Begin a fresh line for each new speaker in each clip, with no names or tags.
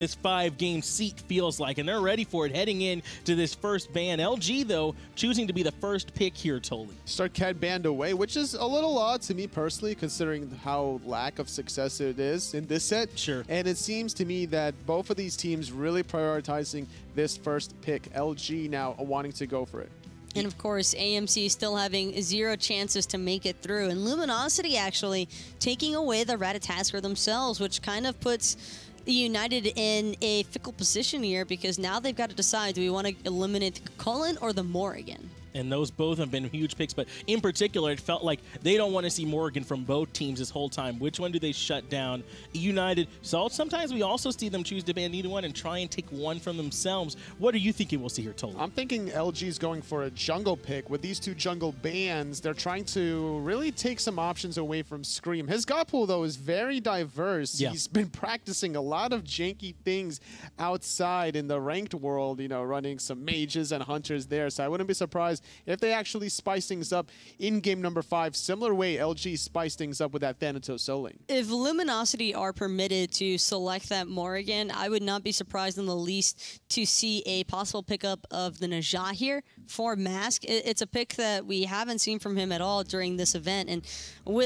this 5-game seat feels like, and they're ready for it heading in to this first ban. LG, though, choosing to be the first pick here, Toli.
Start Cat banned away, which is a little odd to me personally, considering how lack of success it is in this set.
Sure.
And it seems to me that both of these teams really prioritizing this first pick. LG now wanting to go for it.
And of course, AMC still having 0 chances to make it through. And Luminosity actually taking away the Ratatasker themselves, which kind of puts United in a fickle position here, because now they've got to decide, do we want to eliminate the Cullen or the Morrigan?
And those both have been huge picks, but in particular, it felt like they don't want to see Morrigan from both teams this whole time. Which one do they shut down? United. So sometimes we also see them choose to ban either one and try and take one from themselves. What are you thinking we'll see here, Toli?
I'm thinking LG's going for a jungle pick. With these two jungle bans, they're trying to really take some options away from Scream. His god pool, though, is very diverse.
Yeah.
He's been practicing a lot of janky things outside in the ranked world, you know, running some mages and hunters there. So I wouldn't be surprised if they actually spice things up in game number 5, similar way LG spiced things up with that Thanatos Soling.
If Luminosity are permitted to select that Morrigan, I would not be surprised in the least to see a possible pickup of the Najah here for Mask. It's a pick that we haven't seen from him at all during this event, and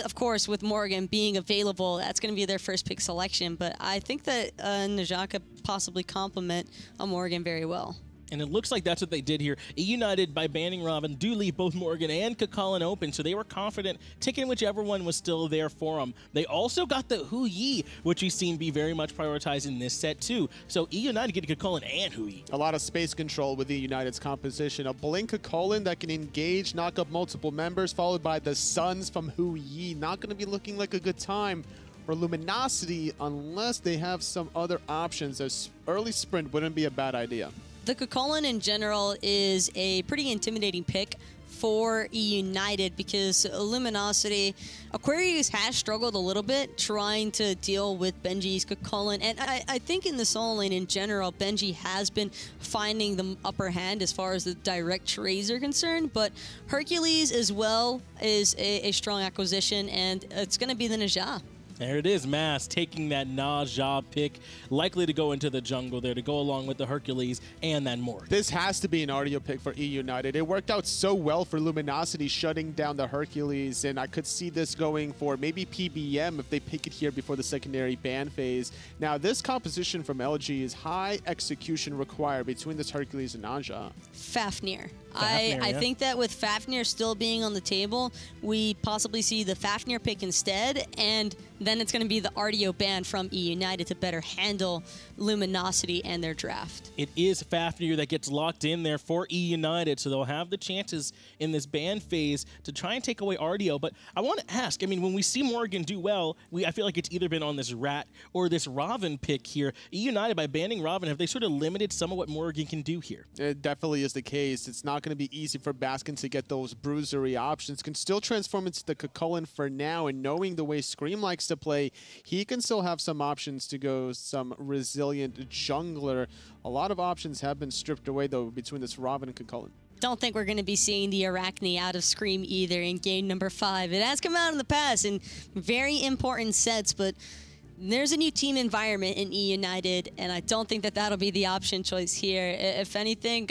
of course, with Morrigan being available, that's going to be their first pick selection, but I think that Najah could possibly complement a Morrigan very well.
And it looks like that's what they did here. United, by banning Robin, do leave both Morrigan and Kakalin open, so they were confident taking whichever one was still there for them. They also got the Hu Yi, which we've seen be very much prioritized in this set too. So United getting Kakalin and Hu Yi.
A lot of space control with United's composition. A Blink Kakalin that can engage, knock up multiple members, followed by the Suns from Hu Yi. Not going to be looking like a good time for Luminosity unless they have some other options. A early sprint wouldn't be a bad idea.
The Kakalin in general is a pretty intimidating pick for United, because Luminosity, Aquarius has struggled a little bit trying to deal with Benji's Kakalin, and I think in the solo lane in general, Benji has been finding the upper hand as far as the direct trades are concerned, but Hercules as well is a strong acquisition, and it's going to be the Najah.
There it is, Mass taking that Najah pick, likely to go into the jungle there to go along with the Hercules and that Morg.
This has to be an RDO pick for United. It worked out so well for Luminosity shutting down the Hercules, and I could see this going for maybe PBM if they pick it here before the secondary ban phase. Now, this composition from LG is high execution required between this Hercules and Najah.
Fafnir.
Fafnir,
I
yeah.
think that with Fafnir still being on the table, we possibly see the Fafnir pick instead, and then it's going to be the RDO ban from United to better handle Luminosity and their draft.
It is Fafnir that gets locked in there for United, so they'll have the chances in this ban phase to try and take away RDO. But I want to ask, I mean, when we see Morrigan do well, I feel like it's either been on this Rat or this Robin pick here. United, by banning Robin, have they sort of limited some of what Morrigan can do here?
It definitely is the case. It's not going to be easy for Baskin to get those bruisery options. Can still transform into the Kakulin for now, and knowing the way Scream likes to play, he can still have some options to go some resilient jungler. A lot of options have been stripped away, though, between this Robin and Kakulin.
Don't think we're going to be seeing the Arachne out of Scream either in game number 5. It has come out in the past in very important sets, but there's a new team environment in United, and I don't think that that'll be the option choice here. If anything,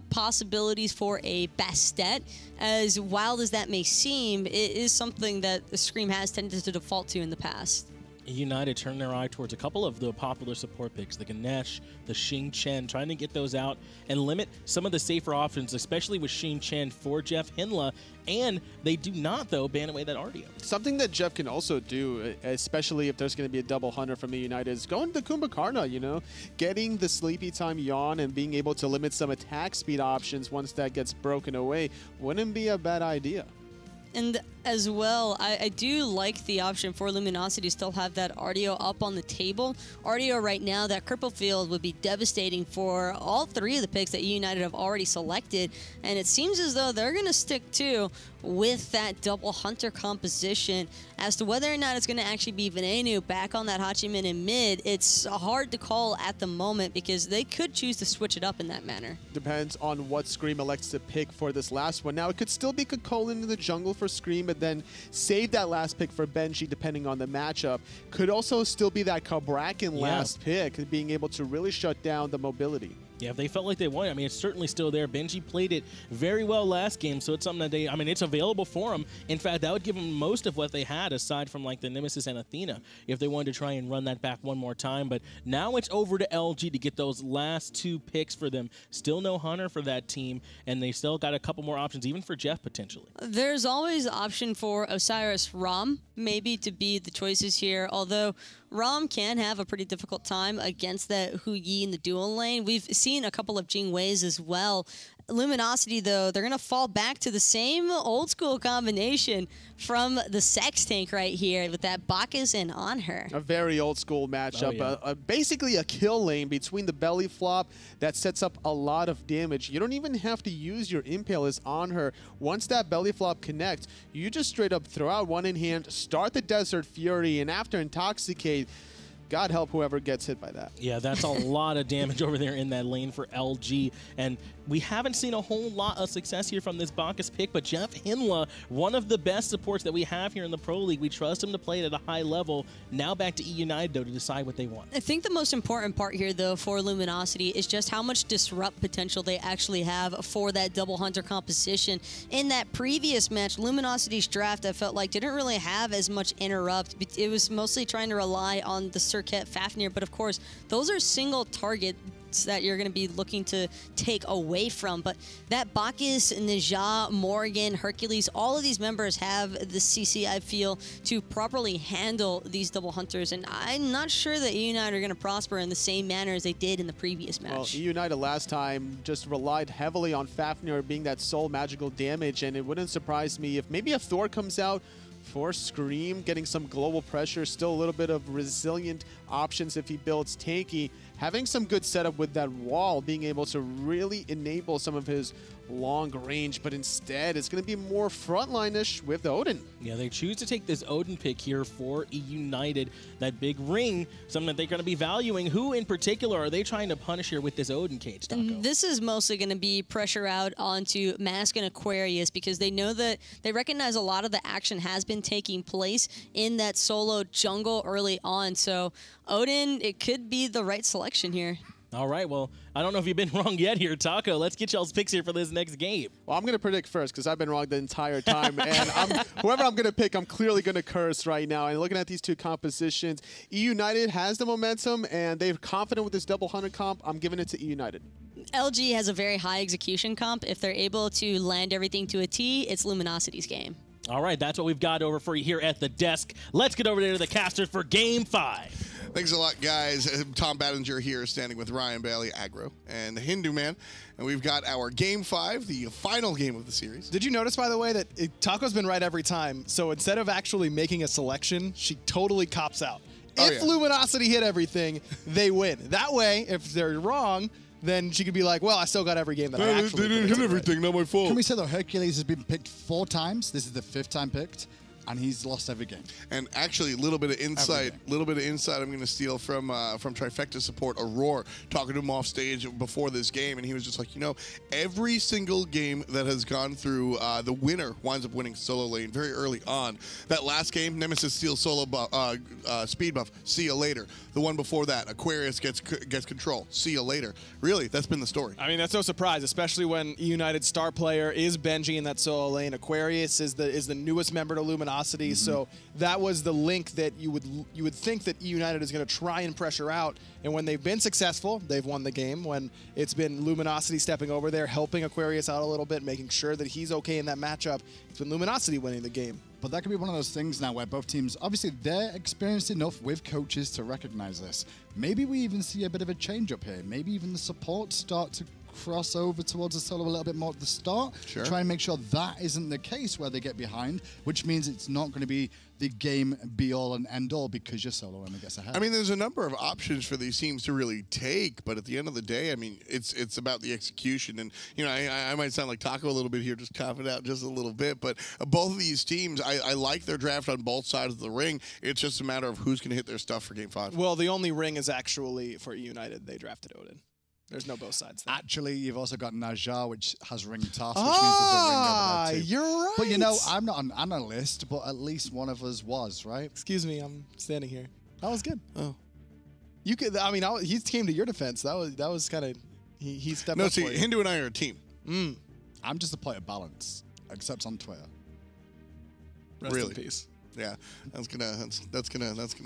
possibilities for a Bastet, as wild as that may seem, it is something that the Scream has tended to default to in the past.
United turn their eye towards a couple of the popular support picks, the Ganesh, the Xing Chen, trying to get those out and limit some of the safer options, especially with Xing Chen for Jeff Hinla, and they do not, though, ban away that RDO.
Something that Jeff can also do, especially if there's going to be a double hunter from United, is going to Kumbhakarna, you know, getting the sleepy time yawn and being able to limit some attack speed options once that gets broken away wouldn't be a bad idea.
And as well, I do like the option for Luminosity to still have that RDO up on the table. RDO right now, that Cripple Field would be devastating for all 3 of the picks that United have already selected. And it seems as though they're going to stick to with that double hunter composition. As to whether or not it's going to actually be Venenu back on that Hachiman in mid, it's hard to call at the moment, because they could choose to switch it up in that manner.
Depends on what Scream elects to pick for this last one. Now, it could still be Kakolin in the jungle for Scream, but then save that last pick for Benji depending on the matchup. Could also still be that Kabrakan last pick, being able to really shut down the mobility.
Yeah, if they felt like they won, I mean, it's certainly still there. Benji played it very well last game, so it's something that they, I mean, it's available for them. In fact, that would give them most of what they had aside from like the Nemesis and Athena if they wanted to try and run that back one more time. But now it's over to LG to get those last 2 picks for them. Still no Hunter for that team, and they still got a couple more options, even for Jeff potentially.
There's always option for Osiris Rom, maybe to be the choices here, although Rom can have a pretty difficult time against that Hu Yi in the dual lane. We've seen a couple of Jing Weis as well. Luminosity, though, they're going to fall back to the same old school combination from the Sex Tank right here with that Bacchus and on her.
A very old school matchup.
Oh, yeah.
Basically a kill lane between the belly flop that sets up a lot of damage. You don't even have to use your Impale as on her. Once that belly flop connects, you just straight up throw out one in hand, start the Desert Fury, and after Intoxicate, God help whoever gets hit by that.
Yeah, that's a lot of damage over there in that lane for LG. And we haven't seen a whole lot of success here from this Bacchus pick, but Jeff Hinla, one of the best supports that we have here in the Pro League. We trust him to play it at a high level. Now back to Eunited, though, to decide what they want.
I think the most important part here, though, for Luminosity is just how much disrupt potential they actually have for that double Hunter composition. In that previous match, Luminosity's draft, I felt like, didn't really have as much interrupt. It was mostly trying to rely on the Serket Fafnir, but of course, those are single target that you're going to be looking to take away from. But that Bacchus, Najah, Morgan, Hercules, all of these members have the CC, I feel, to properly handle these double hunters. And I'm not sure that United are going to prosper in the same manner as they did in the previous match.
Well, United last time just relied heavily on Fafnir being that sole magical damage, and it wouldn't surprise me if maybe a Thor comes out for Scream, getting some global pressure, still a little bit of resilient options if he builds tanky, having some good setup with that wall, being able to really enable some of his long range, but instead it's going to be more frontline-ish with Odin.
Yeah, they choose to take this Odin pick here for United. That big ring, something that they're going to be valuing. Who in particular are they trying to punish here with this Odin cage, Taco?
This is mostly going to be pressure out onto Mask and Aquarius because they know that they recognize a lot of the action has been taking place in that solo jungle early on. So Odin, it could be the right selection here.
All right, well, I don't know if you've been wrong yet here, Taco. Let's get y'all's picks here for this next game.
Well, I'm going to predict first because I've been wrong the entire time. And whoever I'm going to pick, I'm clearly going to curse right now. And looking at these two compositions, Eunited has the momentum, and they're confident with this double 100 comp. I'm giving it to Eunited.
LG has a very high execution comp. If they're able to land everything to a T, it's Luminosity's game.
All right, that's what we've got over for you here at the desk. Let's get over there to the casters for Game 5.
Thanks a lot, guys. Tom Battinger here, standing with Ryan Bailey, Aggro, and the Hindu Man. And we've got our Game 5, the final game of the series.
Did you notice, by the way, that Taco's been right every time? So instead of actually making a selection, she totally cops out.
Oh,
If Luminosity hit everything, they win. That way, if they're wrong, then she could be like, well, I still got every game that I actually
They didn't hit everything, not my fault.
Can we say that Hercules has been picked 4 times? This is the 5th time picked, and he's lost every game.
And actually, a little bit of insight. I'm going to steal from Trifecta support Aurora, talking to him off stage before this game, and he was just like, you know, every single game that has gone through, the winner winds up winning solo lane very early on. That last game, Nemesis steals solo speed buff. See you later. The one before that, Aquarius gets control. See you later. Really, that's been the story.
I mean, that's no surprise, especially when United star player is Benji in that solo lane. Aquarius is the newest member to Luminosity, so that was the link that you would think that United is going to try and pressure out. And when they've been successful, they've won the game. When it's been Luminosity stepping over there, helping Aquarius out a little bit, making sure that he's okay in that matchup, it's been Luminosity winning the game.
But that could be one of those things now where both teams, obviously, they're experienced enough with coaches to recognize this. Maybe we even see a bit of a change up here. Maybe even the support start to cross over towards the solo a little bit more at the start.
Sure.
Try and make sure that isn't the case where they get behind, which means it's not going to be the game be-all and end-all because your solo only gets ahead.
I mean, there's a number of options for these teams to really take, but at the end of the day, I mean, it's about the execution. And, you know, I might sound like Taco a little bit here, just cough it out just a little bit, but both of these teams, I like their draft on both sides of the ring. It's just a matter of who's going to hit their stuff for Game 5.
Well, the only ring is actually for United. They drafted Odin. There's no both sides there.
Actually, you've also got Naja, which has ring toss, which means there's a ring over there too.
You're right.
But you know, I'm not an analyst, but at least one of us was, right?
Excuse me, I'm standing here. That was good.
Oh.
You could. I mean, he came to your defense. That was kind of. He stepped
No,
up
see,
for you.
Hindu and I are a team.
I'm just a player of balance, except on Twitter.
Rest
Really?
in peace.
Yeah, that's gonna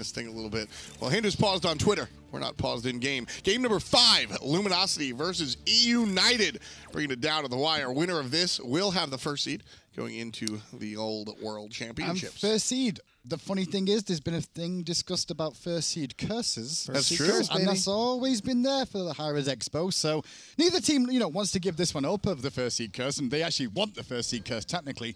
sting a little bit. Well, Hindu's paused on Twitter. We're not paused in game. Game number 5, Luminosity versus Eunited. Bringing it down to the wire. Winner of this will have the first seed going into the old World Championships.
And first seed. The funny thing is, there's been a thing discussed about first seed curses.
That's true.
curse,
And
baby.
that's always been there for the Hi-Rez Expo. So neither team, wants to give this one up of the first seed curse, and they actually want the first seed curse technically.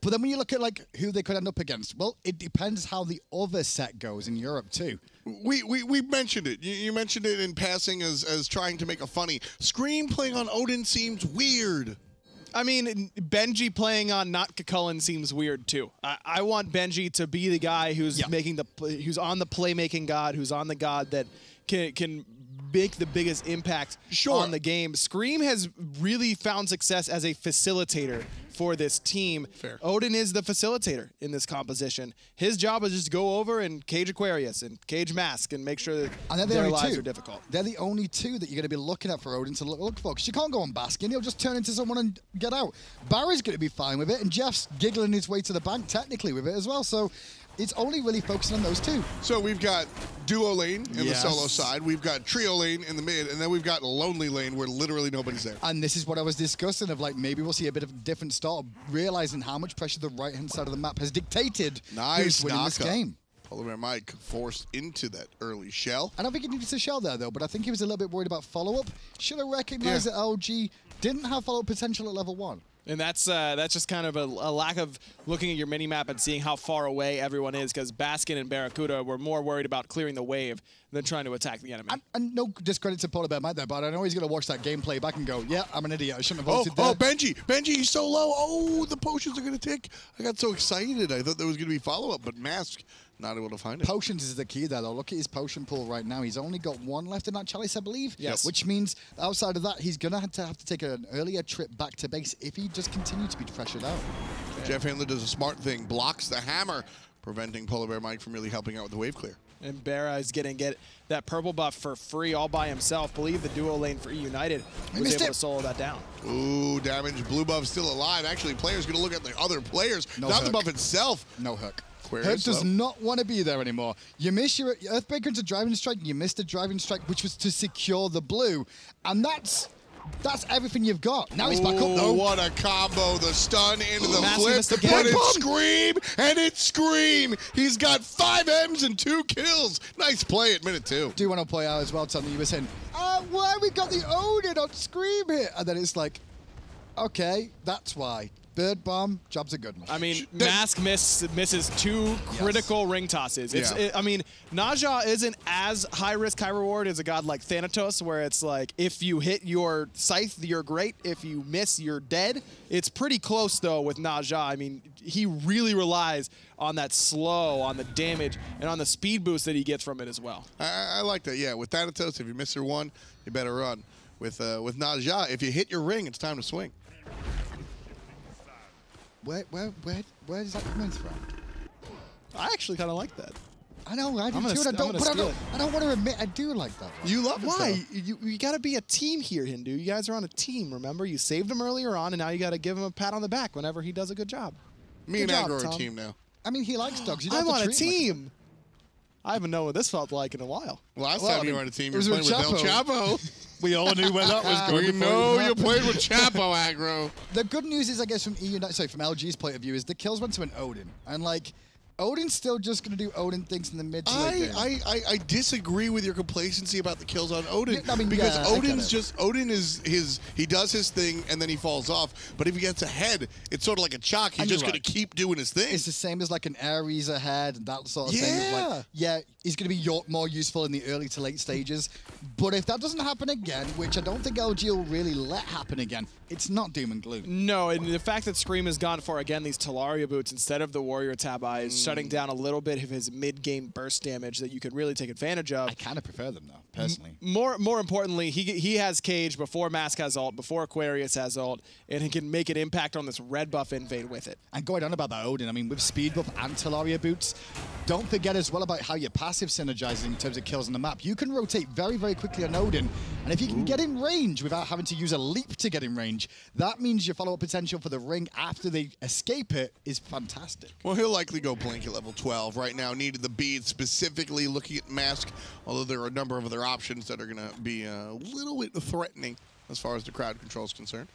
But then when you look at like who they could end up against, well, it depends how the other set goes in Europe too.
We mentioned it. You mentioned it in passing as trying to make a funny. Scream playing on Odin seems weird.
I mean, Benji playing on not Kukulkan seems weird too. I want Benji to be the guy who's who's on the playmaking god, who's on the god that can make the biggest impact on the game. Scream has really found success as a facilitator for this team.
Fair.
Odin is the facilitator in this composition. His job is just to go over and cage Aquarius and cage Mask and make sure that their lives are difficult.
They're the only two that you're going to be looking at for Odin to look for. Because you can't go on Baskin. He'll just turn into someone and get out. Barry's going to be fine with it, and Jeff's giggling his way to the bank technically with it as well. So it's only really focusing on those two.
So we've got duo lane in the solo side. We've got trio lane in the mid, and then we've got lonely lane where literally nobody's there.
And this is what I was discussing of like maybe we'll see a bit of a different start, realizing how much pressure the right-hand side of the map has dictated
Nice
who's winning this
knock-up.
game.
Polar Bear Mike forced into that early shell.
I don't think he needed to shell there though, but I think he was a little bit worried about follow-up. Should have recognized that LG didn't have follow-up potential at level 1.
And that's just kind of a lack of looking at your mini-map and seeing how far away everyone is, because Baskin and Barracuda were more worried about clearing the wave than trying to attack the enemy.
And no discredit to Polar Bear Mike there, but I know he's going to watch that gameplay back and go, yeah, I'm an idiot. I shouldn't have voted there.
Benji, he's so low. Oh, the potions are going to tick. I got so excited. I thought there was going to be follow-up, but Mask not able to find it.
Potions is the key there, though. Look at his potion pool right now. He's only got 1 left in that chalice, I believe.
Yes.
Which means outside of that, he's going to have to take an earlier trip back to base if he just continues to be pressured out.
Jeff Handler does a smart thing, blocks the hammer, preventing Polar Bear Mike from really helping out with the wave clear.
And Barra is going to get that purple buff for free all by himself. Believe the duo lane for Eunited was able to solo that down.
Ooh, damage. Blue buff still alive. Actually, players going to look at the other players, not
hook.
the buff itself.
No hook.
Aquarius,
Hook does not want to be there anymore. You miss your Earthbreaker into driving strike. You missed a driving strike, which was to secure the blue. And that's everything you've got. Now he's back up, though.
What a combo. The stun into the
Massive
flip.
missed again.
But it's Scream, and it's Scream. He's got 5 M's and 2 kills. Nice play at minute 2.
Do want to play out as well, something you were saying, why we got the Odin on Scream here? And then it's like, okay, that's why. Bird bomb, job's a good one.
I mean, Mask misses 2 critical ring tosses. I mean, Naja isn't as high risk, high reward as a god like Thanatos, where it's like, if you hit your scythe, you're great. If you miss, you're dead. It's pretty close, though, with Naja. I mean, he really relies on that slow, on the damage, and on the speed boost that he gets from it as well.
I like that, yeah. With Thanatos, if you miss your one, you better run. With Naja, if you hit your ring, it's time to swing.
Where is that coming from?
I actually kind of like that.
I know, I do
I'm gonna
too, and I don't want to admit I do like that.
You love it,
Why?
though.
You got to be a team here, Hindu. You guys are on a team, remember? You saved him earlier on, and now you got to give him a pat on the back whenever he does a good job.
Me
Good
and
job,
Aggro are a
Tom.
team now.
I mean, he likes dogs. You don't
I'm
have to
on a
treat him like
team. I haven't known what this felt like in a while.
Last
Well,
time
I
you
mean,
were on a team,
it
you were
was
playing with
with
El
Chapo.
Chapo.
We all knew where that was going.
We
before
know
it
you
happened.
played with Chapo, Aggro.
The good news is, I guess, from from LG's point of view, is the kills went to an Odin, and like Odin's still just going to do Odin things in the mid to late game.
I disagree with your complacency about the kills on Odin.
Yeah, I mean,
because
yeah, I get
Odin's
it.
Odin is he does his thing and then he falls off. But if he gets ahead, it's sort of like a chalk. He's
And
just
you're
going to
right.
keep doing his thing.
It's the same as like an Ares ahead and that sort of thing. It's
Yeah.
like, yeah, he's going to be more useful in the early to late stages. But if that doesn't happen again, which I don't think LG will really let happen again, it's not doom and gloom.
No, and the fact that Scream has gone for, again, these Talaria boots instead of the Warrior Tab Eyes shutting down a little bit of his mid-game burst damage that you could really take advantage of.
I kind of prefer them, though, personally.
More importantly, he has Cage before Mask has ult, before Aquarius has ult, and he can make an impact on this red buff invade with it.
And going on about that Odin, I mean, with speed buff and Talaria boots, don't forget as well about how your passive synergizes in terms of kills on the map. You can rotate very, very quickly on Odin, and if you can get in range without having to use a leap to get in range, that means your follow-up potential for the ring after they escape it is fantastic.
Well, he'll likely go Blink at level 12. Right now, needed the bead, specifically looking at Mask, although there are a number of other options that are going to be a little bit threatening as far as the crowd control is concerned.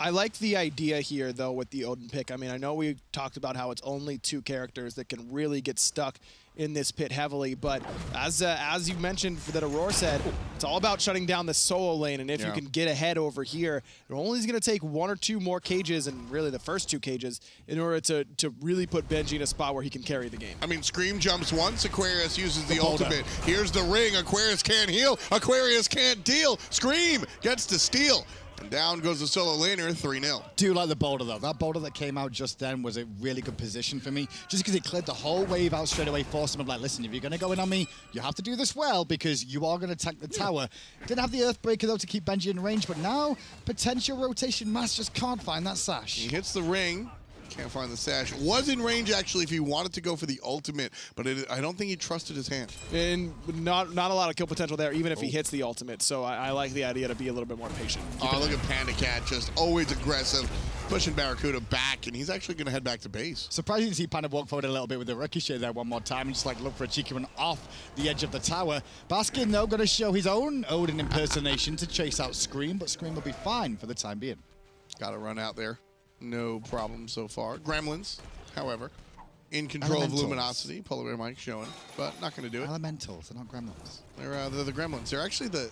I like the idea here, though, with the Odin pick. I mean, I know we talked about how it's only 2 characters that can really get stuck in this pit heavily, but as you mentioned that Aurora said, it's all about shutting down the solo lane, and if you can get ahead over here, it only is going to take 1 or 2 more cages, and really the first 2 cages, in order to really put Benji in a spot where he can carry the game.
I mean, Scream jumps once, Aquarius uses the ultimate. Here's the ring, Aquarius can't heal, Aquarius can't deal, Scream gets to steal. And down goes the solo laner, 3-0.
Do like the boulder, though. That boulder that came out just then was a really good position for me, just because it cleared the whole wave out straight away, forced him like, listen, if you're going to go in on me, you have to do this well, because you are going to attack the tower. Didn't have the Earthbreaker, though, to keep Benji in range, but now, potential rotation Mask just can't find that sash.
He hits the ring. Can't find the sash. Was in range, actually, if he wanted to go for the ultimate, but I don't think he trusted his hand.
And not a lot of kill potential there, even if he hits the ultimate. So I like the idea to be a little bit more patient.
Oh, look at Panda Cat, just always aggressive, pushing Barracuda back, and he's actually going to head back to base.
Surprising to see Panda walk forward a little bit with the ricochet there one more time and just like look for a cheeky one off the edge of the tower. Baskin, though, going to show his own Odin impersonation to chase out Scream, but Scream will be fine for the time being.
Got to run out there. No problem so far. Gremlins, however, in control of Luminosity. Polar Bear Mike showing, but not going to do it.
Elementals, they're not gremlins.
They're the Gremlins. They're actually the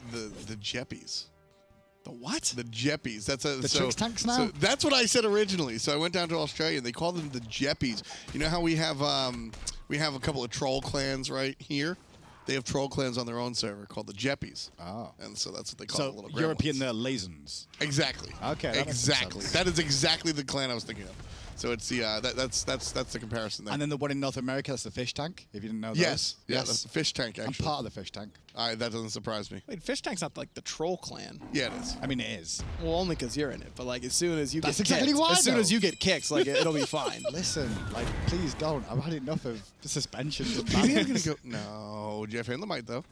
Jeppies.
The what?
The Jeppies. That's
the Trix tanks now?
So that's what I said originally. So I went down to Australia and they call them the Jeppies. You know how we have a couple of troll clans right here? They have troll clans on their own server called the Jeppies. Oh. And so that's what they call the little gremlins.
European, they're Lasons.
Exactly.
Okay.
Exactly. That is exactly the clan I was thinking of. So it's the that's the comparison there.
And then the one in North America, that's the fish tank, if you didn't know that.
Yes. Yeah, that's the fish tank, actually.
I'm part of the fish tank.
That doesn't surprise me.
Wait, Fish Tank's not like the troll clan.
Yeah, it is.
I mean, it is.
Well, only because you're in it. But like, as soon as you
That's
get
exactly
kicked,
why,
as soon
though.
as you get kicked, like it'll be fine.
Listen, like, please don't. I've had enough of the suspensions.
No, Jeff Handler might, though.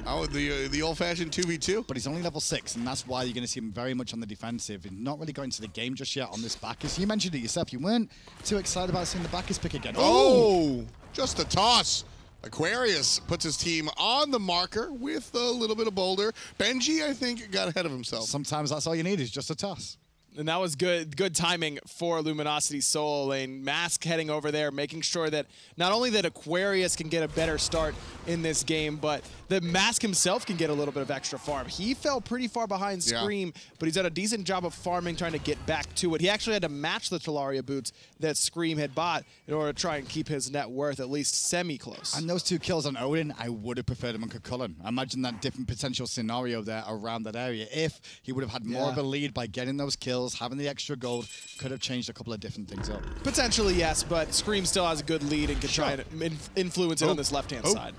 Oh, the old-fashioned 2v2?
But he's only level 6, and that's why you're going to see him very much on the defensive. He's not really going to the game just yet on this Bacchus. You mentioned it yourself. You weren't too excited about seeing the Bacchus pick again.
Oh! Just a toss. Aquarius puts his team on the marker with a little bit of boulder. Benji, I think, got ahead of himself.
Sometimes that's all you need is just a toss.
And that was good timing for Luminosity's solo lane. Mask heading over there, making sure that not only that Aquarius can get a better start in this game, but that Mask himself can get a little bit of extra farm. He fell pretty far behind Scream, but he's done a decent job of farming, trying to get back to it. He actually had to match the Talaria boots that Scream had bought in order to try and keep his net worth at least semi-close.
And those 2 kills on Odin, I would have preferred him on Cullen. I imagine that different potential scenario there around that area. If he would have had more of a lead by getting those kills, having the extra gold, could have changed a couple of different things up.
Potentially, yes, but Scream still has a good lead and can try and influence it on this left-hand side.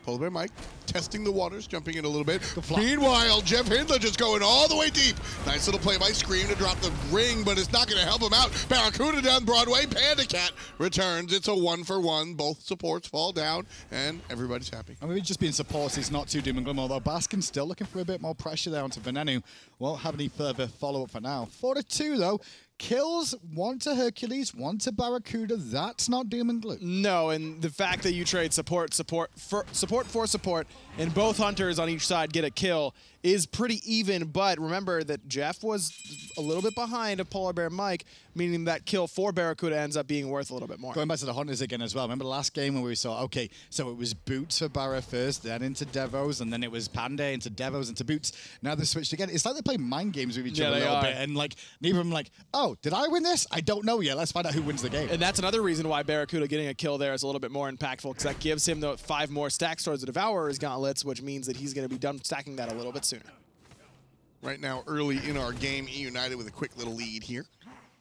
Polar Bear Mike testing the waters, jumping in a little bit. Meanwhile, Jeff Hindler just going all the way deep. Nice little play by Scream to drop the ring, but it's not going to help him out. Barracuda down Broadway. Panda Cat returns. It's a 1-for-1. Both supports fall down, and everybody's happy.
I mean, just being supports is not too doom and gloom, although Baskin's still looking for a bit more pressure there onto Venenu. Won't have any further follow-up for now. 4-2, though. Kills, 1 to Hercules, 1 to Barracuda. That's not doom and gloom.
No, and the fact that you trade support for support, and both hunters on each side get a kill is pretty even, but remember that Jeff was a little bit behind of Polar Bear Mike, meaning that kill for Barracuda ends up being worth a little bit more.
Going back to the hunters again as well. Remember the last game when we saw, okay, so it was Boots for Barra first, then into Devos, and then it was Panda into Devos, into Boots. Now they switched again. It's like they play mind games with each other a little bit, and like neither of them like, oh, did I win this? I don't know yet. Let's find out who wins the game.
And that's another reason why Barracuda getting a kill there is a little bit more impactful, because that gives him the 5 more stacks towards the Devourer's Gauntlets, which means that he's going to be done stacking that a little bit sooner.
Right now, early in our game, Eunited with a quick little lead here.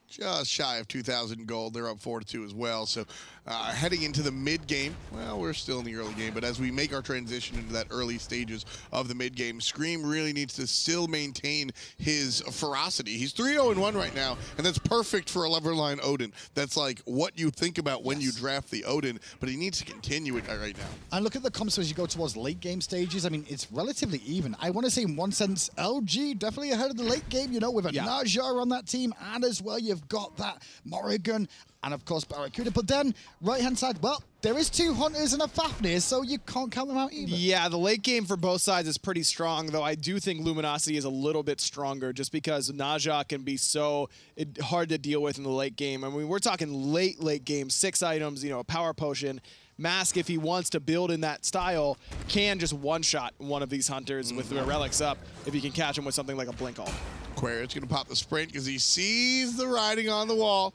just shy of 2,000 gold. They're up 4-2 as well. So heading into the mid game, well, we're still in the early game, but as we make our transition into that early stages of the mid game, Scream really needs to still maintain his ferocity. He's 3-0-1 right now, and that's perfect for a Leverline Odin. That's like what you think about when you draft the Odin, but he needs to continue it right now.
And look at the comps as you go towards late game stages. I mean, it's relatively even. I want to say in one sense, LG definitely ahead of the late game, you know, with a Najar on that team, and as well you've got that Morrigan and of course Barracuda. But then right-hand side, well, there is 2 Hunters and a Fafnir, so you can't count them out either.
Yeah, the late game for both sides is pretty strong, though I do think Luminosity is a little bit stronger just because Naja can be so hard to deal with in the late game. I mean, we're talking late game, 6 items, you know, a power potion. Mask, if he wants to build in that style, can just one-shot one of these Hunters with their relics up if he can catch him with something like a Blink Ult.
Aquarius going to pop the sprint because he sees the writing on the wall.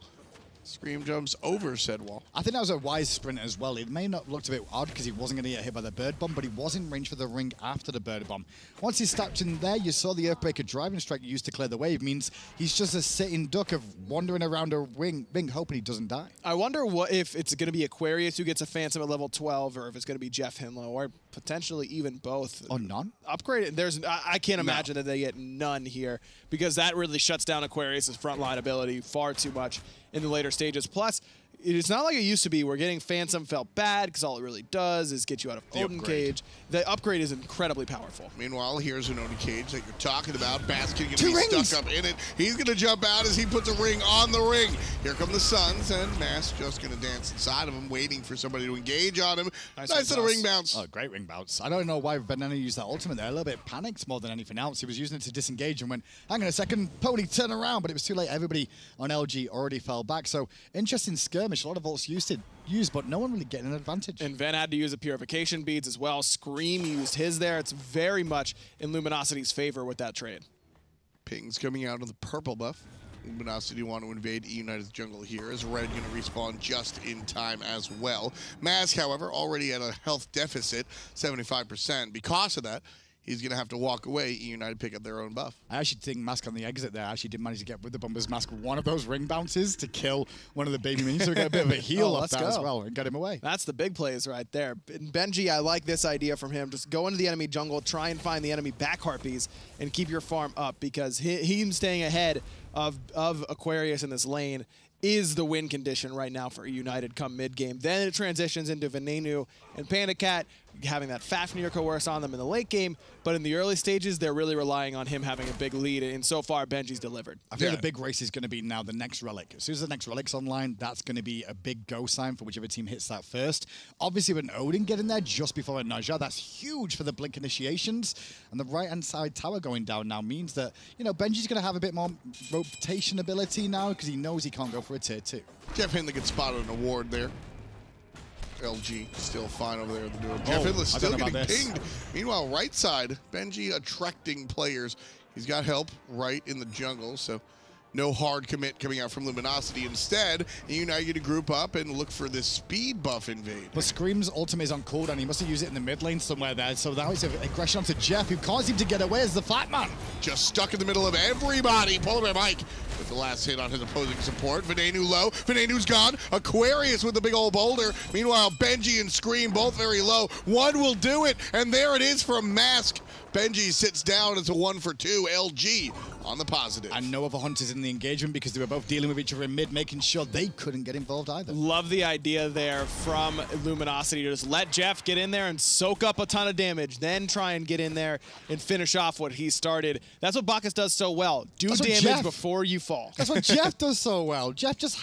Scream jumps over said wall.
I think that was a wise sprint as well. It may not have looked a bit odd because he wasn't going to get hit by the bird bomb, but he was in range for the ring after the bird bomb. Once he stepped in there, you saw the Earthbreaker driving strike used to clear the wave. Means he's just a sitting duck of wandering around a ring, hoping he doesn't die.
I wonder what if it's going to be Aquarius who gets a Phantom at level 12, or if it's going to be Jeff Himlo, or potentially even both.
Or none?
Upgrade. I can't imagine that they get none here, because that really shuts down Aquarius' frontline ability far too much in the later stages. Plus, it's not like it used to be where getting Phantom felt bad because all it really does is get you out of Odin Cage. The upgrade is incredibly powerful.
Meanwhile, here's an Odin Cage that you're talking about. Basket going to be stuck up in it. He's going to jump out as he puts a ring on the ring. Here come the Suns, and Mask just going to dance inside of him, waiting for somebody to engage on him. Nice little ring bounce.
Oh, great ring bounce. I don't know why Banana used that ultimate there. A little bit panicked more than anything else. He was using it to disengage and went, hang on a second, Pony, turn around. But it was too late. Everybody on LG already fell back. So, interesting skirmish. A lot of ults used, but no one really getting an advantage.
And Ven had to use the purification beads as well. Scream used his there. It's very much in Luminosity's favor with that trade.
Pings coming out of the purple buff. Luminosity want to invade Eunited's jungle here, as Red going to respawn just in time as well. Mask, however, already at a health deficit, 75%. Because of that, he's going to have to walk away. United pick up their own buff.
I actually think Mask on the exit there actually did manage to get with the Bomber's Mask one of those ring bounces to kill one of the baby minions. So we got a bit of a heal off that as well and got him away.
That's the big plays right there. And Benji, I like this idea from him. Just go into the enemy jungle, try and find the enemy back harpies, and keep your farm up, because him staying ahead of Aquarius in this lane is the win condition right now for United come mid-game. Then it transitions into Venenu and Panda Cat having that Fafnir coerce on them in the late game, but in the early stages, they're really relying on him having a big lead, and so far, Benji's delivered.
I feel the big race is going to be now the next relic. As soon as the next relic's online, that's going to be a big go sign for whichever team hits that first. Obviously, with an Odin getting there just before a Naja, that's huge for the Blink initiations, and the right-hand side tower going down now means that, you know, Benji's going to have a bit more rotation ability now because he knows he can't go for a tier 2.
Jeff Hindley gets spotted an award there. LG still fine over there at the door. Jeff Hindley still getting pinged. Meanwhile, right side, Benji attracting players. He's got help right in the jungle, so no hard commit coming out from Luminosity. Instead, United get to group up and look for this speed buff invade.
But Scream's ultimate is on cooldown. He must have used it in the mid lane somewhere there. So that was an aggression onto Jeff, who caused him to get away as the flat man.
Just stuck in the middle of everybody. Polar Bear Mike with the last hit on his opposing support. Venenu low. Venenu's gone. Aquarius with the big old boulder. Meanwhile, Benji and Scream both very low. One will do it, and there it is from Mask. Benji sits down. It's a 1 for 2. LG on the positive.
And no other hunters in the engagement because they were both dealing with each other in mid, making sure they couldn't get involved either.
Love the idea there from Luminosity to just let Jeff get in there and soak up a ton of damage, then try and get in there and finish off what he started. That's what Bacchus does so well. Do damage before you fall.
That's what Jeff does so well. Jeff just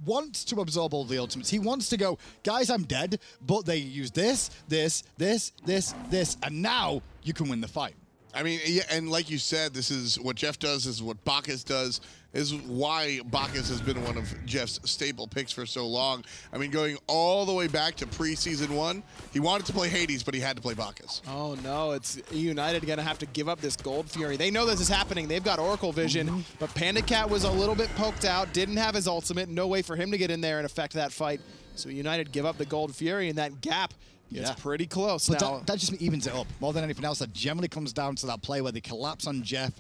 wants to absorb all the ultimates. He wants to go, guys, I'm dead, but they use this, and now you can win the fight.
I mean, yeah, and like you said, this is what Jeff does, this is what Bacchus does, is why Bacchus has been one of Jeff's staple picks for so long. I mean, going all the way back to preseason 1, he wanted to play Hades, but he had to play Bacchus.
Oh no, it's United gonna have to give up this Gold Fury. They know this is happening. They've got Oracle Vision, but Panda Cat was a little bit poked out, didn't have his ultimate, no way for him to get in there and affect that fight. So United give up the Gold Fury, and that gap it's pretty close
but
now.
That just evens it up. More than anything else, that generally comes down to that play where they collapse on Jeff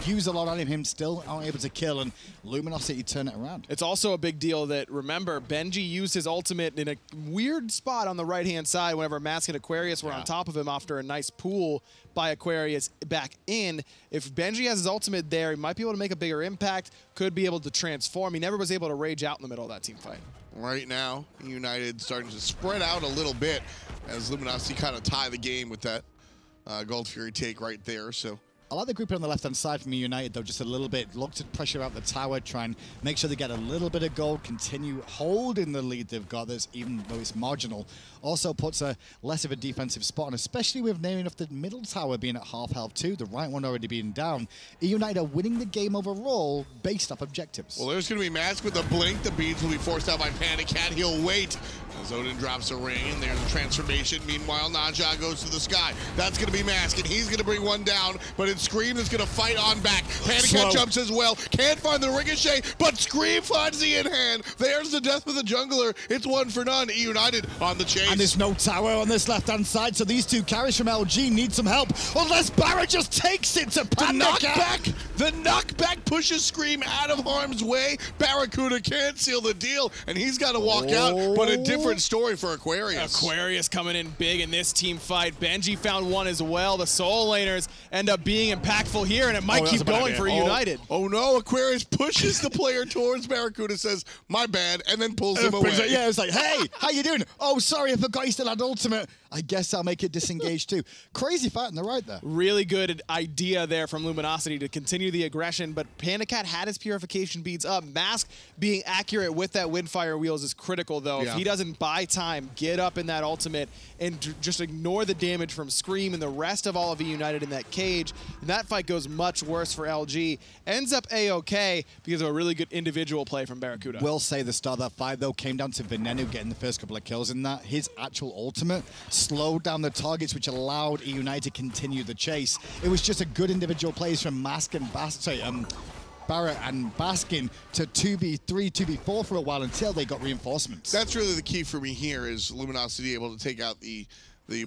fuse a lot on him still aren't able to kill, and Luminosity turn it around.
It's also a big deal that, remember, Benji used his ultimate in a weird spot on the right-hand side whenever Mask and Aquarius were on top of him after a nice pull by Aquarius back in. If Benji has his ultimate there, he might be able to make a bigger impact, could be able to transform. He never was able to rage out in the middle of that team fight.
Right now, United starting to spread out a little bit as Luminosity kind of tie the game with that Gold Fury take right there. So
I like the grouping on the left-hand side from United, though, just a little bit. Look to pressure out the tower, try and make sure they get a little bit of gold, continue holding the lead they've got, this, even though it's marginal. Also puts a less of a defensive spot, and especially with near enough the middle tower being at half health too, the right one already being down, United are winning the game overall based off objectives.
well, there's going to be Mask with a blink. The beads will be forced out by Panic Cat. He'll wait as Odin drops a ring, and there's a transformation. Meanwhile, Naja goes to the sky. That's going to be Mask, and he's going to bring one down, but it's Scream that's going to fight on back. Panic Cat jumps as well. Can't find the ricochet, but Scream finds the in-hand. There's the death of the jungler. It's 1-for-none. United on the chase.
And there's no tower on this left-hand side, so these two carries from LG need some help, unless Barrett just takes it to Panda Cat.
The knockback pushes Scream out of harm's way. Barracuda can't seal the deal, and he's got to walk out, but a different story for Aquarius.
Aquarius coming in big in this team fight. Benji found one as well. The Soul Laners end up being impactful here, and it might keep going for United.
Oh no, Aquarius pushes the player towards Barracuda, says, my bad, and then pulls him away.
Yeah, it's like, hey, how you doing? Oh, sorry, I forgot you still had ultimate. I guess I'll make it disengage too. Crazy fight on the right there.
Really good idea there from Luminosity to continue the aggression, but Panda Cat had his purification beads up. Mask being accurate with that Windfire Wheels is critical, though.
Yeah.
If he doesn't buy time, get up in that ultimate, and just ignore the damage from Scream and the rest of all of United in that cage, and that fight goes much worse for LG. Ends up A-OK because of a really good individual play from Barracuda.
Will say the start of that fight, though, came down to Venenu getting the first couple of kills in that. His actual ultimate slowed down the targets, which allowed Eunited to continue the chase. It was just a good individual plays from Mask and Barrett and Baskin to 2v3, 2v4 for a while until they got reinforcements.
That's really the key for me here, is Luminosity able to take out the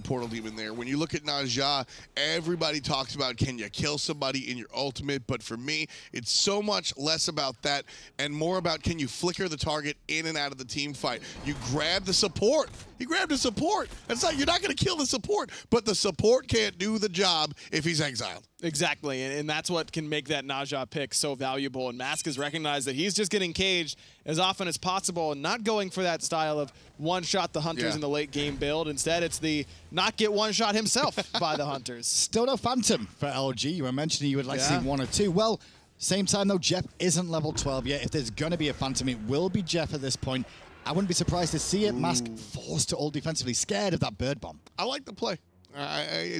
Portal Demon there. When you look at Naja, everybody talks about, can you kill somebody in your ultimate? But for me, it's so much less about that and more about, can you flicker the target in and out of the team fight? You grab the support. He grabbed the support. You're not going to kill the support, but the support can't do the job if he's exiled.
Exactly, and that's what can make that Naja pick so valuable. And Mask has recognized that he's just getting caged as often as possible and not going for that style of one-shot the Hunters in the late game build. Instead, it's the not get one-shot himself by the Hunters.
Still no Phantom for LG. You were mentioning you would like to see one or two. Well, same time though, Jeff isn't level 12 yet. If there's going to be a Phantom, it will be Jeff at this point. I wouldn't be surprised to see it. Mask forced to ult defensively, scared of that bird bomb.
I like the play. I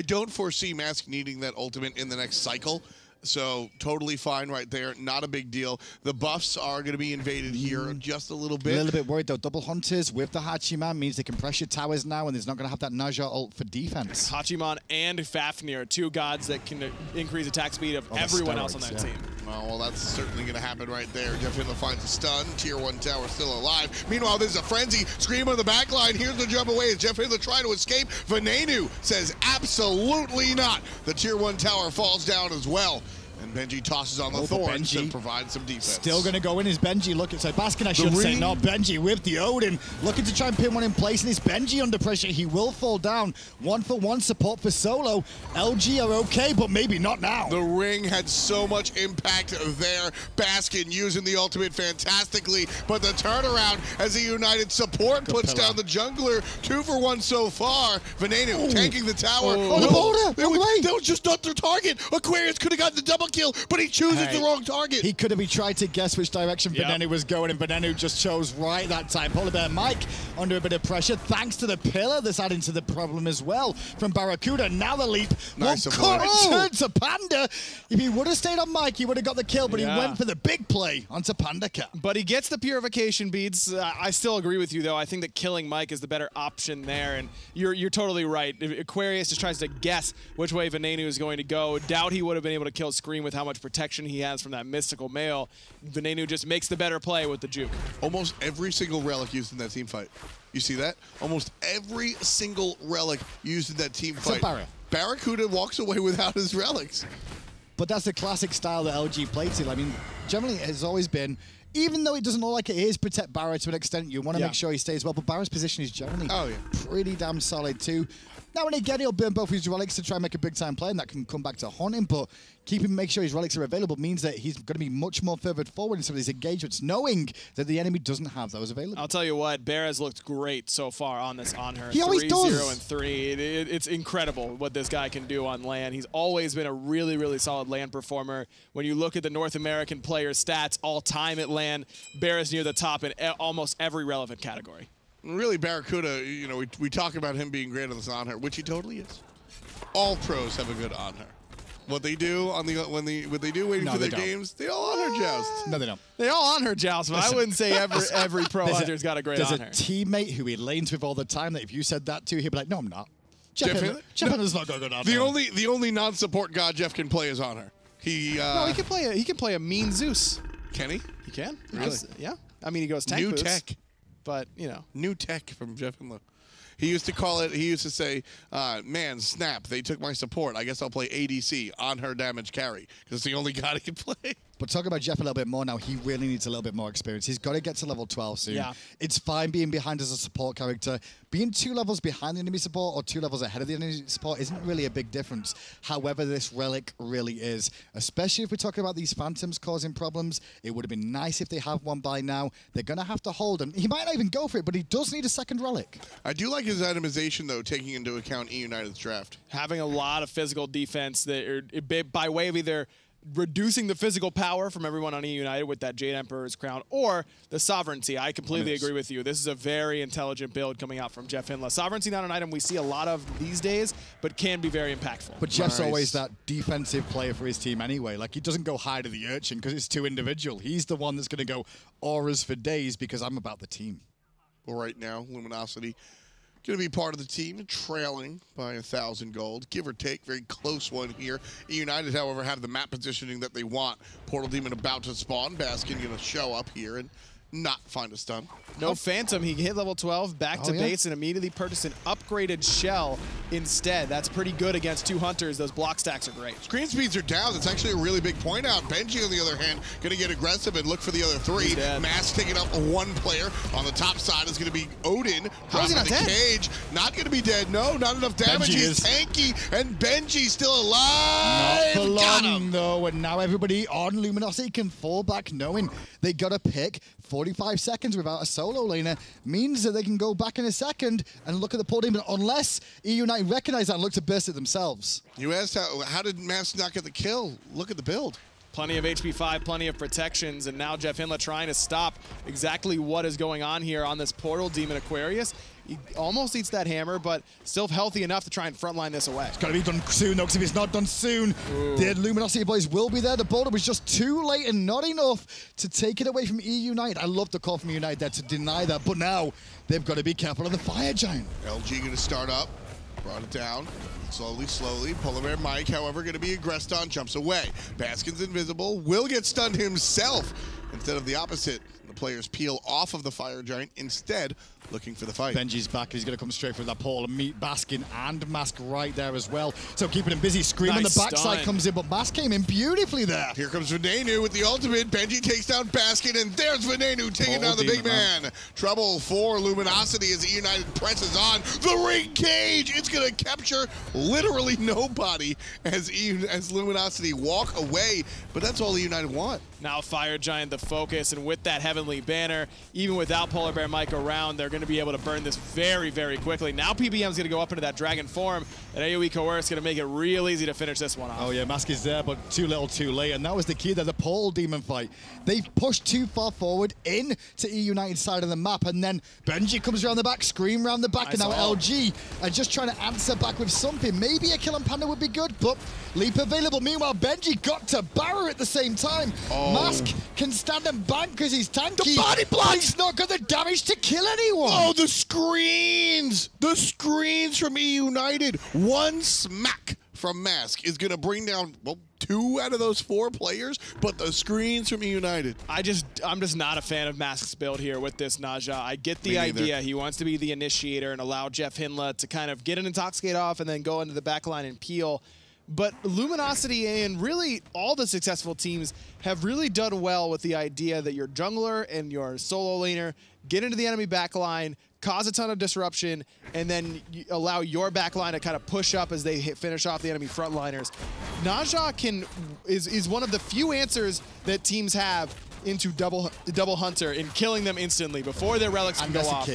don't foresee Mask needing that ultimate in the next cycle. So totally fine right there. Not a big deal. The buffs are going to be invaded here just a little bit.
A little bit worried though. Double Hunters with the Hachiman means they can pressure towers now, and there's not going to have that Naja ult for defense.
Hachiman and Fafnir, two gods that can increase attack speed of everyone else on that team.
Well, that's certainly going to happen right there. Jeff Hindle finds a stun. Tier 1 tower still alive. Meanwhile, there's a frenzy. Scream on the back line. Here's the jump away as Jeff Hindle trying to escape. Venenu says absolutely not. The Tier 1 tower falls down as well. And Benji tosses on the thorns to provide some defense.
Still going to go in as Benji. Look, it's Baskin, I should say, not Benji, with the Odin. Looking to try and pin one in place, and it's Benji under pressure. He will fall down. 1-for-1 support for Solo. LG are okay, but maybe not now.
The ring had so much impact there. Baskin using the ultimate fantastically, but the turnaround as the United support puts down the jungler. 2-for-1 so far. Venenu tanking the tower.
Oh, the border!
That was just not their target. Aquarius could have gotten the double kill, but he chooses the wrong target.
He could have tried to guess which direction Venenu was going, and Venenu just chose right that time. Polar Bear Mike under a bit of pressure, thanks to the pillar that's adding to the problem as well from Barracuda. Now the leap will turn to Panda. If he would have stayed on Mike, he would have got the kill, but he went for the big play onto Panda Cat.
But he gets the purification beads. I still agree with you, though. I think that killing Mike is the better option there, and you're totally right. If Aquarius just tries to guess which way Venenu is going to go, doubt he would have been able to kill Scream with how much protection he has from that mystical male. Venenu just makes the better play with the juke.
Almost every single relic used in that team fight. You see that? Almost every single relic used in that team fight.
Barracuda
walks away without his relics.
but that's the classic style that LG plays in. I mean, generally it has always been, even though it doesn't look like it is, protect Barra to an extent. You want to make sure he stays well, but Barra's position is generally pretty damn solid too. Now and again, he'll burn both his relics to try and make a big-time play, and that can come back to haunt him, but make sure his relics are available means that he's going to be much more further forward in some of these engagements, knowing that the enemy doesn't have those available.
I'll tell you what, Barra's looked great so far on this Honor.
He always does.
3-0 and 3. It's incredible what this guy can do on LAN. He's always been a really, really solid LAN performer. When you look at the North American player stats all time at LAN, Barra's near the top in almost every relevant category.
Really, Barracuda, you know, we talk about him being great on this Honor, which he totally is. All pros have a good Honor. What they do on what they do waiting for their games, they all Honor joust.
No, they don't.
They all Honor joust, but I wouldn't say every pro Hunter's got a great Honor.
There's a teammate who he lanes with all the time that if you said that to, he'd be like, no, I'm not. Jeff Hinler's not going to go down.
The only non-support god Jeff can play is Honor.
No, he can play a mean Zeus.
Can he?
He can.
Really?
Yeah. I mean, he goes tank
New
boost,
tech.
but you know,
new tech from Jeff Hinler. He used to call it. He used to say, "Man, snap! They took my support. I guess I'll play ADC on her damage carry because it's the only god he can play."
But talking about Jeff a little bit more now, he really needs a little bit more experience. He's got to get to level 12 soon.
Yeah.
It's fine being behind as a support character. Being 2 levels behind the enemy support or 2 levels ahead of the enemy support isn't really a big difference. However, this relic really is. Especially if we're talking about these phantoms causing problems. It would have been nice if they have one by now. They're going to have to hold him. He might not even go for it, but he does need a second relic.
I do like his itemization, though, taking into account Eunited's draft.
Having a lot of physical defense that are by way of either reducing the physical power from everyone on Eunited with that Jade Emperor's crown, or the sovereignty. I completely agree with you. This is a very intelligent build coming out from Jeff Hinler. Sovereignty not an item we see a lot of these days, but can be very impactful.
But Jeff's always that defensive player for his team anyway. Like, he doesn't go high to the Urchin because it's too individual. He's the one that's going to go auras for days because I'm about the team.
Well, right now, Luminosity going to be part of the team, trailing by 1,000 gold, give or take. Very close one here. United, however, have the map positioning that they want. Portal Demon about to spawn. Baskin going to show up here and not find a stun.
No Phantom. He hit level 12, back to base, and immediately purchased an upgraded shell instead. That's pretty good against 2 Hunters. Those block stacks are great.
Screen speeds are down. That's actually a really big point out. Benji, on the other hand, going to get aggressive and look for the other 3. Mask taking up 1 player. On the top side is going to be Odin.
How is he not dead?
Cage. Not going to be dead. No, not enough damage. He's tanky, and Benji still alive.
Not for long, though, and now everybody on Luminosity can fall back knowing they got to pick 45 seconds without a solo laner means that they can go back in a second and look at the Portal Demon unless Eunited recognize that and look to burst it themselves.
You asked how did Mask not get the kill? Look at the build.
Plenty of HP 5, plenty of protections, and now Jeff Hinler trying to stop exactly what is going on here on this Portal Demon Aquarius. He almost eats that hammer, but still healthy enough to try and frontline this away.
It's got to be done soon, though, because if it's not done soon, the Luminosity boys will be there. The boulder was just too late and not enough to take it away from Eunited. I love the call from Eunited there to deny that, but now they've got to be careful of the Fire Giant.
LG going to start up, brought it down. Slowly. Polar Bear Mike, however, going to be aggressed on, jumps away. Baskin's invisible, will get stunned himself instead of the opposite. The players peel off of the Fire Giant, instead looking for the fight.
Benji's back. He's going to come straight for that pole and meet Baskin and Mask right there as well. So keeping him busy. Scream on the backside comes in, but Mask came in beautifully there.
Here comes Venenu with the ultimate. Benji takes down Baskin, and there's Venenu taking down the big man. Trouble for Luminosity as United presses on. The ring cage! It's going to capture literally nobody as Luminosity walk away, but that's all the United want.
Now Fire Giant the focus, and with that Heavenly Banner, even without Polar Bear Mike around, they're going to be able to burn this very, very quickly. Now PBM's going to go up into that Dragon form, and AoE Coerce going to make it real easy to finish this one off.
Oh yeah, Mask is there, but too little too late, and that was the key there, the Portal Demon fight. They've pushed too far forward in to Eunited's side of the map, and then Benji comes around the back, Scream around the back, and now LG are just trying to answer back with something. Maybe a Kill on Panda would be good, but leap available. Meanwhile, Benji got to Barra at the same time. Mask can stand and bank because he's tanky.
The body block!
He's not got the damage to kill anyone.
Oh, the screens! The screens from Eunited. One smack from Mask is going to bring down, well, 2 out of those 4 players, but the screens from Eunited.
I'm just not a fan of Mask's build here with this Naja. I get the idea. He wants to be the initiator and allow Jeff Hinler to kind of get an Intoxicate off and then go into the back line and peel. But Luminosity and really all the successful teams have really done well with the idea that your jungler and your solo laner get into the enemy backline, cause a ton of disruption, and then you allow your backline to kind of push up as they finish off the enemy frontliners. Naja is one of the few answers that teams have into double hunter and killing them instantly before their relics can go off.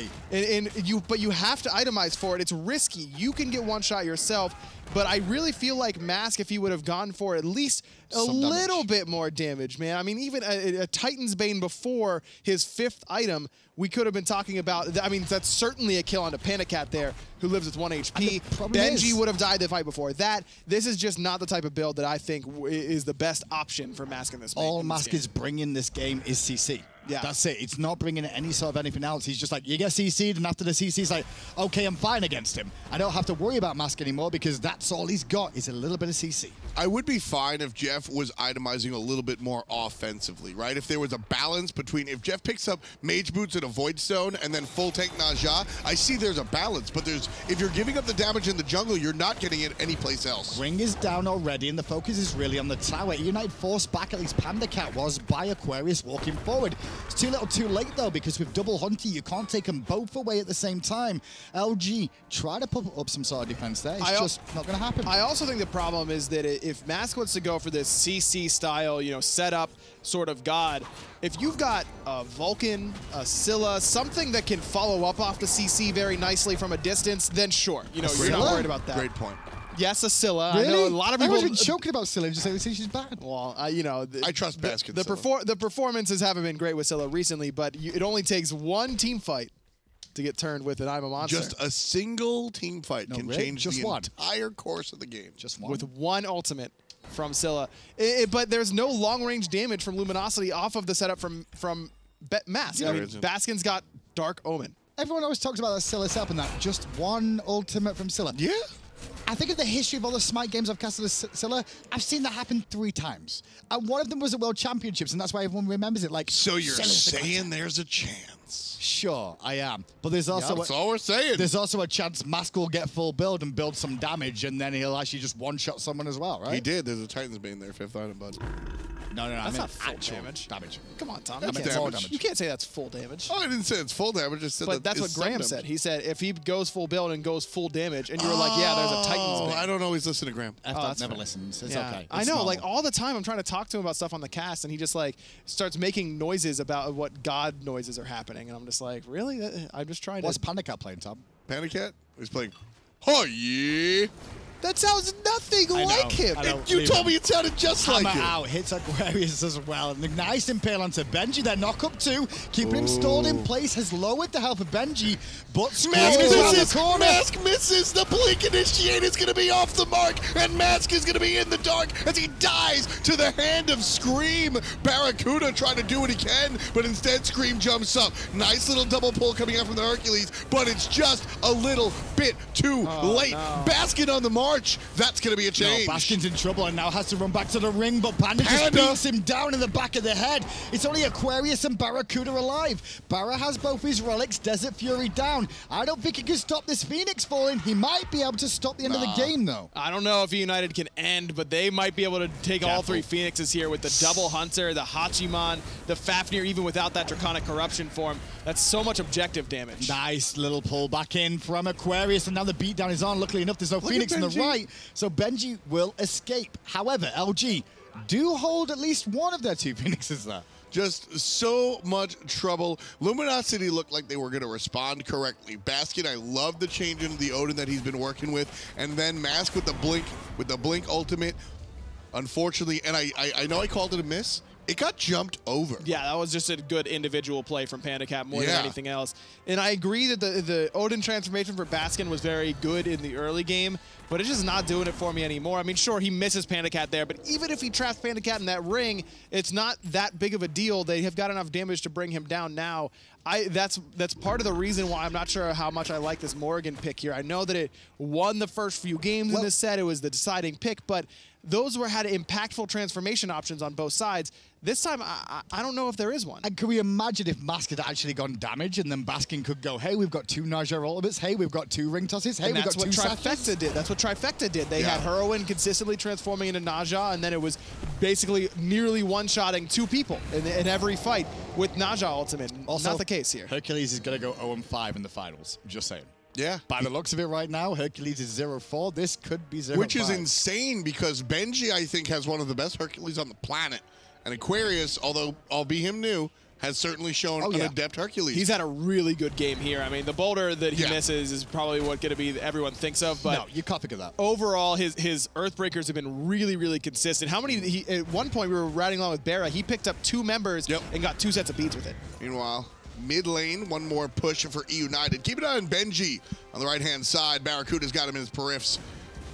But you have to itemize for it. It's risky. You can get one shot yourself, but I really feel like Mask, if he would have gone for at least a little bit more damage, man. I mean, even a Titan's Bane before his 5th item, we could have been talking about. I mean, that's certainly a kill onto Panicat there, who lives with 1 HP. Benji would have died the fight before that. This is just not the type of build that I think is the best option for Mask in this game.
All Mask is bringing this game is CC. Yeah. That's it. It's not bringing any sort of anything else. He's just like, you get CC'd, and after the CC, it's like, okay, I'm fine against him. I don't have to worry about Mask anymore because that's all he's got is a little bit of CC.
I would be fine if Jeff was itemizing a little bit more offensively, right? If there was a balance between, if Jeff picks up Mage Boots and a Void Stone and then full tank Naja, I see there's a balance, but if you're giving up the damage in the jungle, you're not getting it anyplace else.
Ring is down already, and the focus is really on the tower. Eunited forced back, at least Panda Cat was, by Aquarius walking forward. It's too little too late, though, because with double hunter, you can't take them both away at the same time. LG, try to put up some sort of defense there. It's just not going to happen.
I also think the problem is that if Mask wants to go for this CC style, setup sort of god, if you've got a Vulcan, a Scylla, something that can follow up off the CC very nicely from a distance, then sure, you're not worried about that.
Great point.
Yes, a Scylla.
Really?
I know a lot of people.
Everyone's been joking about Scylla, just saying she's bad.
Well,
I trust Baskin.
The performances haven't been great with Scylla recently, but it only takes one team fight to get turned with an I'm a Monster.
Just a single team fight can change the entire course of the game.
Just one.
With one ultimate from Scylla. But there's no long-range damage from Luminosity off of the setup from Mask.
Yeah,
I mean, Baskin's got Dark Omen.
Everyone always talks about that Scylla setup and that. Just one ultimate from Scylla.
Yeah.
I think of the history of all the Smite games I've casted as Scylla, I've seen that happen 3 times. And one of them was at World Championships, and that's why everyone remembers it. Like,
so you're saying there's a chance?
Sure, I am. But there's also
that's all we're saying.
There's also a chance Mask will get full build and build some damage, and then he'll actually just one-shot someone as well, right?
He did. There's a Titan's Bane there, 5th item, bud.
No,
that's not full damage.
Come on, Tom.
That's damage.
You can't say that's full damage.
Oh, I didn't say it's full damage. I just said
but that's what Graham said. He said if he goes full build and goes full damage, and you were like, yeah, there's a Titan's Bane.
I don't always listen to Graham.
Never listens. It's okay.
I know, like all the time I'm trying to talk to him about stuff on the cast, and he just like starts making noises about what God noises are happening, and I'm just like, really? I'm just trying to.
What's Panda Cat playing, Tom?
Panda Cat? He's playing. Oh yeah.
That sounds nothing like him.
You told me it sounded just like him.
Out, hits Aquarius as well. And a nice impale onto Benji. They're knock up 2. Keeping him stalled in place has lowered the health of Benji. But
Mask misses. Mask misses. The blink initiate is going to be off the mark. And Mask is going to be in the dark as he dies to the hand of Scream. Barracuda trying to do what he can, but instead Scream jumps up. Nice little double pull coming out from the Hercules, but it's just a little bit too late. No. Baskin on the march. That's going to be a change.
No, Baskin's in trouble and now has to run back to the ring, but Panda just beats him down in the back of the head. It's only Aquarius and Barracuda alive. Barra has both his relics, Desert Fury down. I don't think he can stop this Phoenix falling. He might be able to stop the end of the game, though.
I don't know if United can end, but they might be able to take all 3 Phoenixes here with the double Hunter, the Hachiman, the Fafnir, even without that Draconic Corruption form. That's so much objective damage.
Nice little pull back in from Aquarius, and now the beatdown is on. Luckily enough, there's no Phoenix on the right, so Benji will escape. However, LG do hold at least one of their 2 Phoenixes there.
Just so much trouble. Luminosity looked like they were going to respond correctly. Baskin, I love the change into the Odin that he's been working with, and then Mask with the blink ultimate. Unfortunately, and I know I called it a miss. It got jumped over.
Yeah, that was just a good individual play from Panda Cat more than anything else. And I agree that the Odin transformation for Baskin was very good in the early game, but it's just not doing it for me anymore. I mean, sure, he misses Panda Cat there, but even if he traps Panda Cat in that ring, it's not that big of a deal. They have got enough damage to bring him down now. That's part of the reason why I'm not sure how much I like this Morrigan pick here. I know that it won the first few games in this set. It was the deciding pick, but those had impactful transformation options on both sides. This time, I don't know if there is one.
And can we imagine if Mask had actually gone damage and then Baskin could go, hey, we've got 2 Naja ultimates, hey, we've got 2 ring tosses, hey, we've got 2
Trifecta did. That's what what Trifecta did. They
Yeah.
had Heroine consistently transforming into Naja, and then it was basically nearly one-shotting 2 people in every fight with Naja ultimate.
Also,
Not the case here.
Hercules is going to go 0-5 in the finals. Just saying.
Yeah.
By the looks of it right now, Hercules is 0-4. This could be 0-5.
Which is insane because Benji, I think, has one of the best Hercules on the planet. And Aquarius, although I'll be him new, has certainly shown an adept Hercules.
He's had a really good game here. I mean, the boulder that he
Yeah.
misses is probably what going to be everyone thinks of. But
No, you can't think of that.
overall, his Earthbreakers have been really, really consistent. How many? At one point, we were riding along with Barra. He picked up 2 members and got 2 sets of beads with it.
Meanwhile, mid lane, one more push for Eunited. Keep an eye on Benji on the right-hand side. Barracuda's got him in his periffs.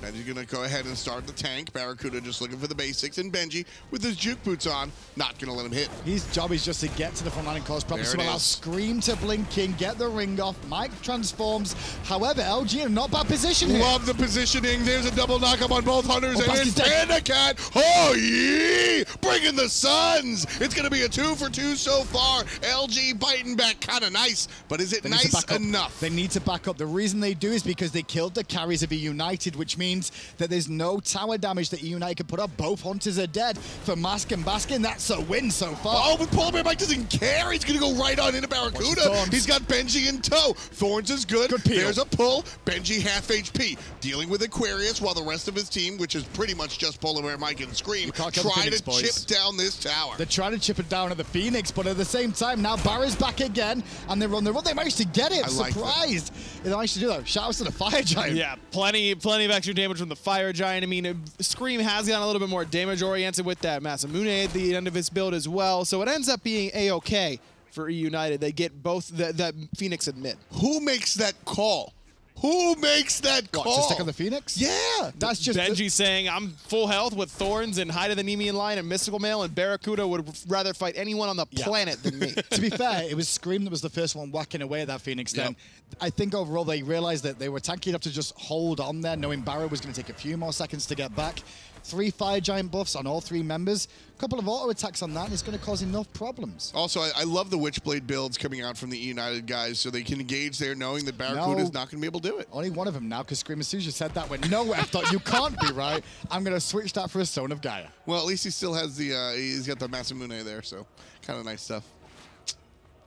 Benji's going to go ahead and start the tank. Barracuda just looking for the basics. And Benji, with his juke boots on, not going to let him hit.
His job is just to get to the front line and cause problems.
There
So
it
allow
is.
Scream to blink in, get the ring off. Mike transforms. However, LG in a not bad position here.
Love the positioning. There's a double knockup on both Hunters.
Oh,
And it's
Baskin's dead.
Panda Cat. Oh, yeah! Bringing the Suns. It's going to be a 2 for 2 so far. LG biting back kind of nice. But is it
They need to
nice
back up.
enough?
They need to back up. The reason they do is because they killed the carries of Eunited, which means that there's no tower damage that Eunited can put up. Both Hunters are dead. For Mask and Baskin, that's a win so far.
Oh, but Polar Bear Mike doesn't care. He's going to go right on into Barracuda.
Thorns.
He's got Benji in tow. Thorns is good.
Good peel.
There's a pull. Benji half HP. Dealing with Aquarius while the rest of his team, which is pretty much just Polar Bear Mike and Scream,
You can't kill the
try
Phoenix,
to
boys.
chip down this tower.
They're trying to chip it down at the Phoenix, but at the same time, now Barra's back again, and they run the run. They managed to get it.
I like that.
Surprised. They managed to do that. Shout out to the Fire Giant.
Yeah, plenty of extra damage from the Fire Giant. I mean, Scream has gotten a little bit more damage-oriented with that Masamune at the end of his build as well, so it ends up being A-okay for Eunited. They get both that Phoenix at mid.
Who makes that call? Who makes that call?
What, to stick on the Phoenix?
Yeah.
That's just
Benji saying, I'm full health with Thorns and Hide of the Nemean Lion and Mystical Mail, and Barracuda would rather fight anyone on the planet than me.
To be fair, it was Scream that was the first one whacking away at that Phoenix then. I think overall they realized that they were tanky enough to just hold on there, knowing Barra was going to take a few more seconds to get back. 3 Fire Giant buffs on all 3 members. A couple of auto attacks on that, and it's going to cause enough problems.
Also, I love the Witchblade builds coming out from the United guys so they can engage there knowing that Barracuda's not going to be able to do it.
Only one of them now, because Scream, as soon as you said that, went, no, I thought you can't be right. I'm going to switch that for a Stone of Gaia.
Well, at least he still has the, he's got the Masamune there, so kind of nice stuff.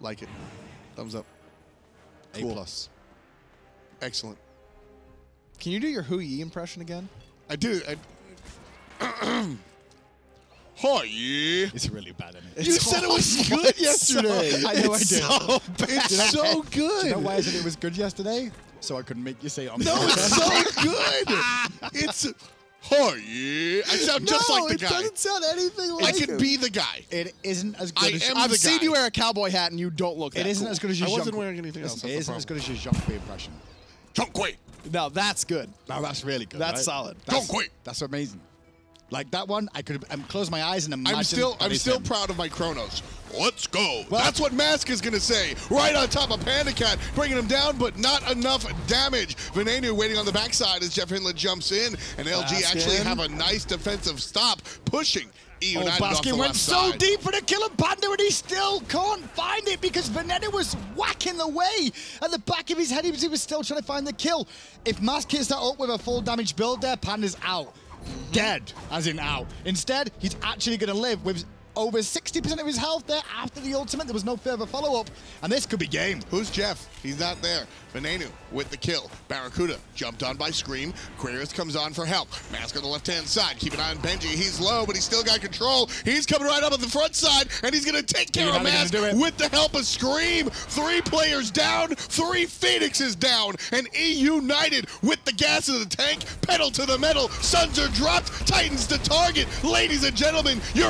Like it. Thumbs up. Cool.
A+.
Excellent.
Can you do your Hu Yi impression again?
I do. Oh, yeah.
It's really bad, isn't it?
You said it was good yesterday.
I know I did.
It's so good.
Do you know why I said it was good yesterday? So I could make you say it on the
No,
podcast.
it's so good. It's, oh, yeah. I sound just like the guy.
it doesn't sound anything
I
like
could
him.
be the guy.
It isn't as good
I
as...
am
I've
the
seen
guy.
you wear a cowboy hat and you don't look that
It isn't
cool.
as good as your
I wasn't
Jean-
wearing anything else.
Listen,
That's
it
the
isn't as good
problem.
as your Jean-Pierre impression.
Don't quit.
No, that's good.
No, that's really good.
That's
right?
solid.
Don't quit.
That's amazing. Like that one, I could close my eyes and imagine.
I'm still
that it's him.
proud of my Chronos. Let's go. That's what Mask is going to say. Right on top of Panda Cat, bringing him down, but not enough damage. Venenu waiting on the backside as Jeff Hindley jumps in, and LG actually have a nice defensive stop, pushing Eunited off the
Baskin
left
went so
side.
deep for the kill of Panda, and he still can't find it because Veneno was whacking away at the back of his head. He was still trying to find the kill. If Mask hits that up with a full damage build there, Panda's out. Dead, as in out. Instead, he's actually going to live with over 60% of his health there after the ultimate. There was no further follow-up, and this could be game.
Who's Jeff? He's not there. Venenu with the kill. Barracuda jumped on by Scream. Aquarius comes on for help. Mask on the left-hand side. Keep an eye on Benji. He's low, but he's still got control. He's coming right up at the front side, and he's going to take care of Mask with the help of Scream. 3 players down, 3 Phoenixes down, and Eunited with the gas in the tank. Pedal to the metal. Suns are dropped. Titans to target. Ladies and gentlemen, your